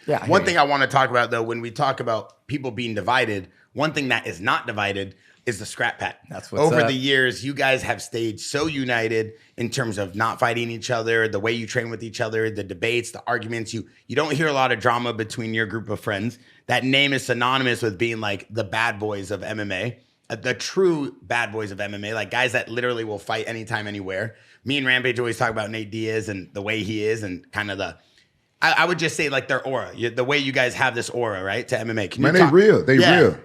Yeah. One thing I want to talk about, though, when we talk about people being divided, one thing that is not divided is the Skrap Pack. That's what's Over up. the years, you guys have stayed so united in terms of not fighting each other, the way you train with each other, the debates, the arguments. You don't hear a lot of drama between your group of friends. That name is synonymous with being like the bad boys of MMA, the true bad boys of MMA, like guys that literally will fight anytime, anywhere. Me and Rampage always talk about Nate Diaz and the way he is and kind of I would just say like their aura, the way you guys have this aura, right, to MMA. Can Man, you they talk? real. They real.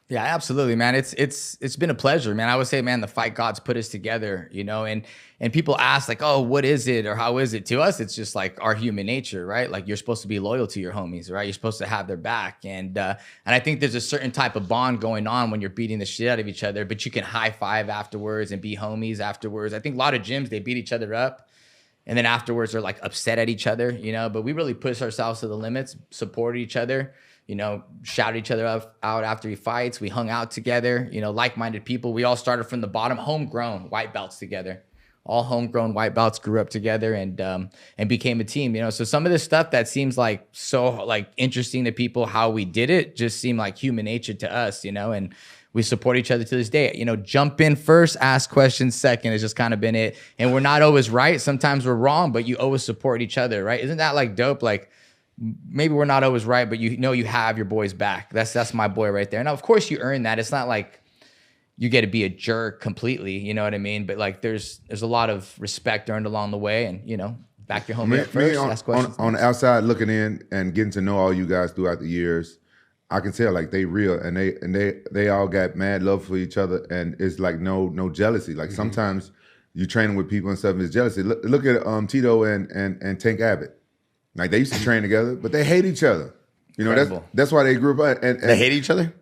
Yeah, absolutely, man. It's been a pleasure, man. I would say, man, the fight gods put us together, you know, and people ask like, oh, what is it or how is it? To us, it's just like our human nature, right? Like you're supposed to be loyal to your homies, right? You're supposed to have their back. And I think there's a certain type of bond going on when you're beating the shit out of each other, but you can high five afterwards and be homies afterwards. I think a lot of gyms, they beat each other up. And then afterwards, they're like upset at each other, you know, but we really push ourselves to the limits, support each other, you know, shout each other out after he fights. We hung out together, you know, like-minded people. We all started from the bottom, homegrown white belts together. All homegrown white belts grew up together and became a team, you know. So some of this stuff that seems like so like interesting to people, how we did it, just seemed like human nature to us, you know, and we support each other to this day. You know, jump in first, ask questions second has just kind of been it. And we're not always right. Sometimes we're wrong, but you always support each other, right? Isn't that like dope? Like maybe we're not always right, but you know you have your boys back. That's my boy right there. Now, of course you earn that. It's not like you get to be a jerk completely, you know what I mean? But like there's a lot of respect earned along the way and, you know, back your homie up first, ask questions. On the outside looking in and getting to know all you guys throughout the years, I can tell like they real and they all got mad love for each other and it's like no jealousy. Like sometimes you training with people and stuff and it's jealousy. Look at Tito and Tank Abbott. Like they used to train together, but they hate each other. You know, that's why they grew up. And They hate each other?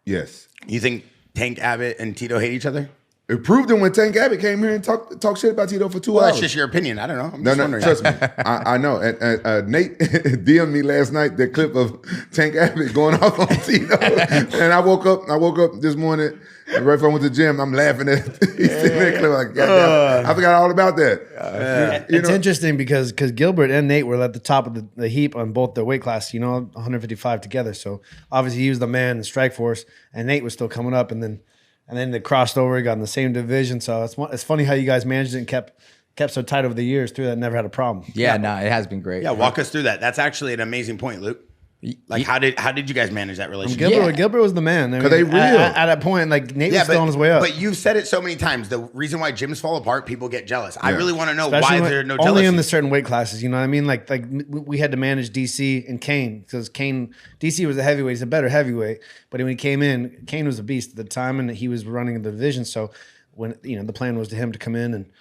Yes. You think Tank Abbott and Tito hate each other? It proved it when Tank Abbott came here and talk shit about Tito for 2 Well, hours. that's just your opinion. I don't know. I'm No, just wondering. trust me. I know. And Nate DM'd me last night that clip of Tank Abbott going off on Tito. And I woke up this morning, and right before I went to the gym, I'm laughing at that clip like, goddamn, I forgot all about that. It's interesting because Gilbert and Nate were at the top of the heap on both their weight classes, you know, 155 together. So obviously he was the man in Strike Force, and Nate was still coming up, and then they crossed over, got in the same division. So it's funny how you guys managed it and kept so tight over the years through that, never had a problem. Yeah, no, it has been great. Yeah, walk us through that. That's actually an amazing point, Luke. Like, how did you guys manage that relationship? Gilbert was the man. I mean, they real. at that point, like Nate was still on his way up. But you've said it so many times. The reason why gyms fall apart, people get jealous. I really want to know Especially why there's no only jealousy. in the certain weight classes. You know what I mean? Like we had to manage DC and Kane because DC was a heavyweight. He's a better heavyweight. But when he came in, Kane was a beast at the time, and he was running the division. So when the plan was to him to come in and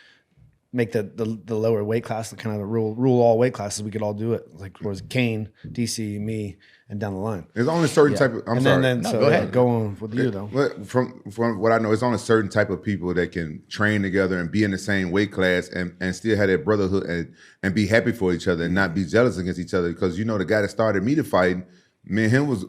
make the lower weight class, the kind of rule all weight classes, we could all do it. Like was Kane, DC, me, and down the line. There's only a certain type of. Go ahead. Go on with you though. But from what I know, it's only a certain type of people that can train together and be in the same weight class and still have that brotherhood and be happy for each other and not be jealous against each other. Because the guy that started me to fighting, me and him was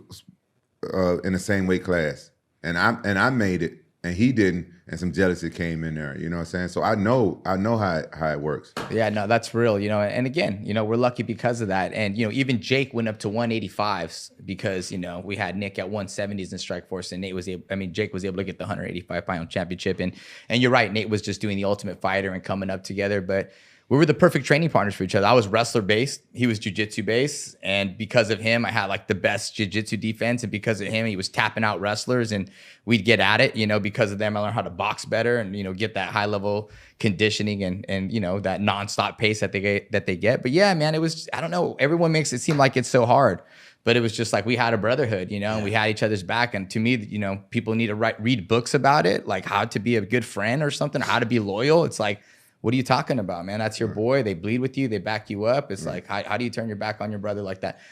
in the same weight class, and I made it and he didn't, and some jealousy came in there. You know what I'm saying? So I know how it works. Yeah, no, that's real. And again, we're lucky because of that. And even Jake went up to 185s because we had Nick at 170s in Strikeforce, and Jake was able to get the 185-pound championship. And you're right, Nate was just doing the Ultimate Fighter and coming up together, but we were the perfect training partners for each other. I was wrestler-based. He was jiu-jitsu-based. And because of him, I had the best jiu-jitsu defense. And because of him, he was tapping out wrestlers and we'd get at it. Because of them, I learned how to box better and, get that high-level conditioning and that nonstop pace that they get. But yeah, man, it was, I don't know, everyone makes it seem like it's so hard. But it was just like we had a brotherhood, and we had each other's back. And to me, people need to read books about it, like how to be a good friend or something, how to be loyal. It's like, what are you talking about, man? That's your boy. They bleed with you. They back you up. It's like, how do you turn your back on your brother like that?